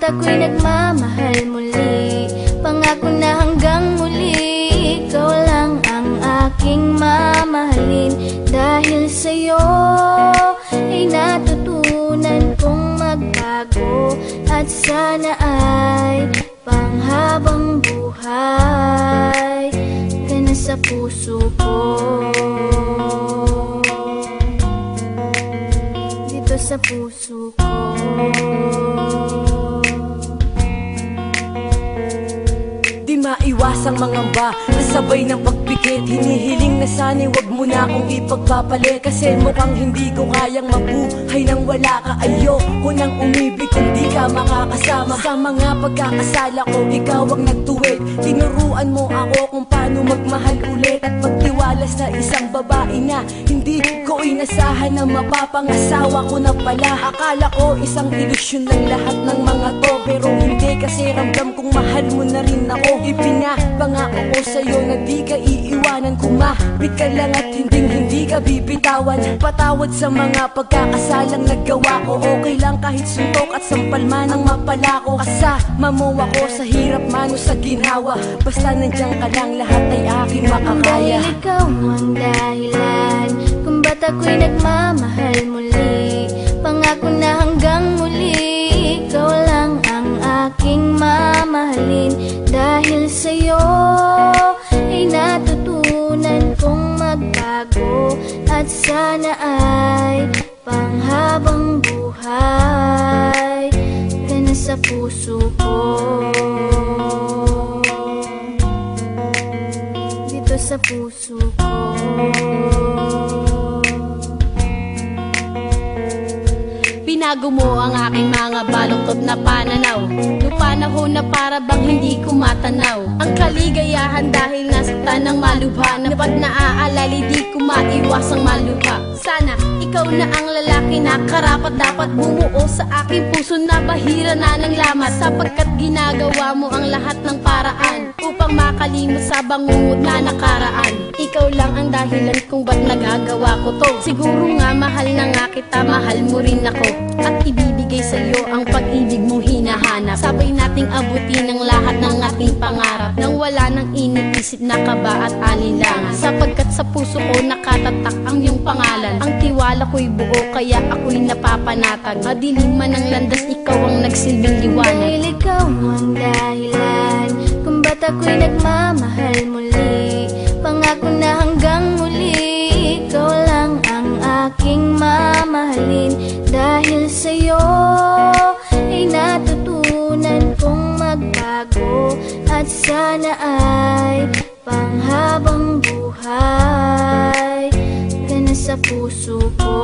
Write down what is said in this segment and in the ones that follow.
ako'y nagmamahal muli, pangako na hanggang muli, ikaw lang ang aking mamahalin. Dahil sa'yo ay natutunan kong magbago, at sana ay panghabang buhay ka na sa puso ko. Dito sa puso ko. Di maiwasang mangamba, kasabay ng pagpikit. Hinihiling na sana'y wag mo na akong ipagpapalit, kasi mukhang hindi ko kayang mabuhay nang wala ka. Ayoko nang umibig kung di ka makakasama. Sa mga pagkakasala ko, ikaw ang nagtuwid. Tinuruan mo ako kung paano magmahal ulit, at magtiwala sa isang babae na hindi ko inasahan na mapapangasawa ko na pala. Akala ko isang ilusyon lang lahat ng mga to, pero hindi, kasi ramdam kong mahal mo na rin ako. Ipinapangako ko sa'yo na di ka iiwanan, kumapit ka lang at hindi ka bibitawan. Patawad sa mga pagkakasalang nagawa ko, okay lang kahit suntok at sampal man ang mapala ko. Kasama mo ako sa hirap man o sa ginhawa, basta nandiyan ka lang, lahat ay aking makakaya. Dahil ikaw ang dahilan kung ba't ako'y nagmamahal muli, pangako na hanggang muli, ikaw lang ang aking mamahalin. Dahil sa'yo ay natutunan kong magbago, at sana ay panghabang buhay ka na sa puso ko. Dito sa puso ko. Binago mo ang aking mga baluktot na pananaw, nung panahon na para bang hindi ko matanaw ang kaligayahan, dahil nasaktan ng malubha, na ba't naaalala di ko maiwasang malubha. Sana ikaw na ang lalaki na karapat dapat bumuo sa aking puso, na bahira na ng lamat, sapagkat ginagawa mo ang lahat ng paraan upang makalimot sa bangungot na nakaraan. Ikaw lang ang dahilan kung ba't nagagawa ko to. Siguro nga mahal na nga kita, mahal mo rin ako, at ibibigay sa iyo ang pag-ibig mong hinahanap. Sabay nating abutin ang lahat ng ating pangarap, nang wala nang iniisip na kaba at alinlangan, sapagkat sa puso ko nakatatak ang iyong pangalan. Ang tiwala ko'y buo, kaya ako'y napapanatag. Madilim man ang landas, ikaw ang nagsilbing liwanag. Dahil ikaw ang dahilan kung ba't ako'y nagmamahal muli, pangako na hanggang muli, ikaw lang ang aking mamahalin. Dahil sa'yo ay natutunan kong magbago, at sana ay panghabang buhay ka na sa puso ko.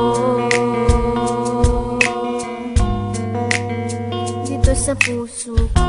Dito sa puso ko.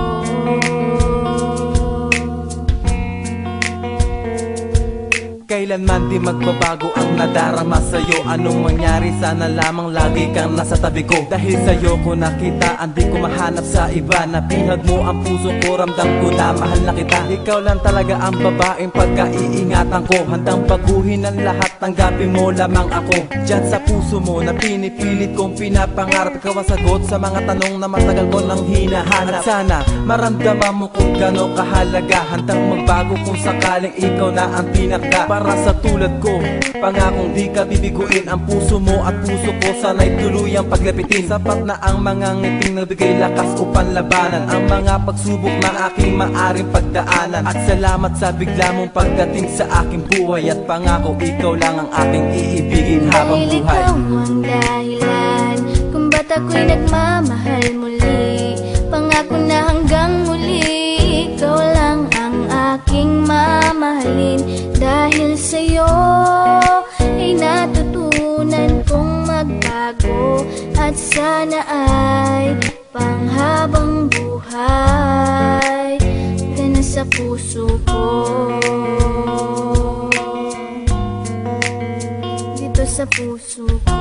Kailanman di magbabago ang nadarama sa'yo. Anong mangyari, sana lamang lagi kang nasa tabi ko. Dahil sa'yo ko nakita, hindi ko mahanap sa iba. Napihag mo ang puso ko, ramdam ko na mahal na kita. Ikaw lang talaga ang babaeng pagkaiingatan ko. Handang baguhin ang lahat, tanggapin mo lamang ako. Diyan sa puso mo na pinipilit kong pinapangarap, ikaw ang sagot sa mga tanong na matagal ko nang hinahanap. At sana maramdaman mo kung gano'ng kahalaga, handang magbago kung sakaling ikaw na ang pinaka. Para sa tulad ko, pangakong di ka bibiguin, ang puso mo at puso ko sana'y tuluyang paglapitin. Sapat na ang mga ngiting nagbigay lakas upang labanan ang mga pagsubok na aking maaring pagdaanan. At salamat sa bigla mong pagdating sa aking buhay, at pangako ikaw lang ang aking iibigin habang Dahil buhay. ikaw ang dahilan kung ba't ako'y nagmamahal muli, pangako na hanggang muli, ikaw lang ang aking mamahalin. Dahil sa'yo ay natutunan kong magbago, at sana ay panghabang buhay ka na sa puso ko. Dito sa puso ko.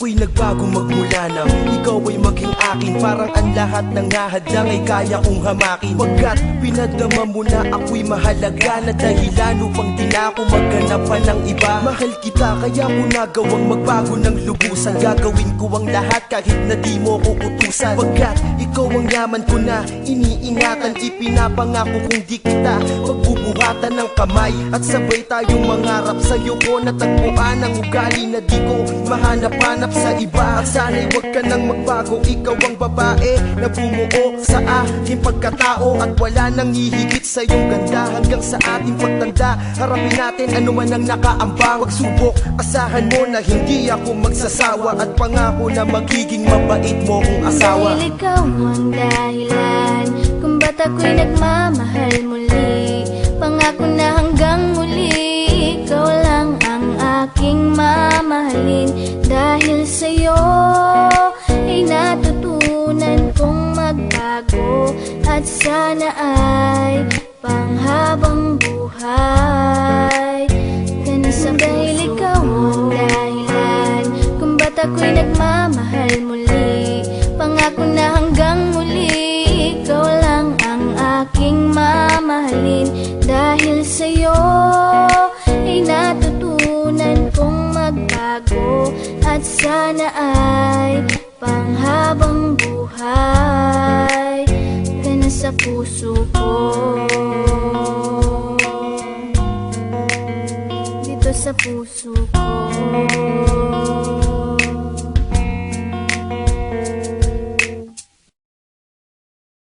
Ako'y nagbago magmula nang ikaw ay maging akin. Parang ang lahat ng hahadlang ay kaya kong hamakin. Pagkat pinadama mo na ako'y mahalaga na dahilan upang di na ako maghanap pa ng iba. Mahal kita kaya ko nagawang magbago ng lubusan. Gagawin ko ang lahat kahit na di mo ko utusan. Pagkat ikaw ang yaman ko na iniingatan. Ipinapangako kung di kita pagbubuhatan ng kamay. At sabay tayong mangarap sa'yo ko natagpuan ang ugali na di ko mahanap-hanap sa iba. At sana'y huwag ka nang magbago. Ikaw ang babae na bumuo sa aking pagkatao. At wala nang hihigit sa iyong ganda. Hanggang sa ating pagtanda, harapin natin ano man ang nakaambang. Pagsubok, asahan mo na hindi ako magsasawa. At pangako na magiging mabait mo kong asawa. Dahil ikaw ang dahilan kung ba't ako'y nagmamahal muli. Pangako na hanggang muli ikaw lang ang aking mamahalin. Dahil sa'yo ay natutunan kong magbago. At sana ay panghabang buhay ka na sa dahil ikaw ang dahilan kung ba't ako'y nagmamahal muli. Pangako na hanggang muli ikaw lang ang aking mamahalin. Dahil sa'yo ay natutunan kong magbago. At sana ay panghabang buhay ka na sa puso ko. Dito sa puso ko.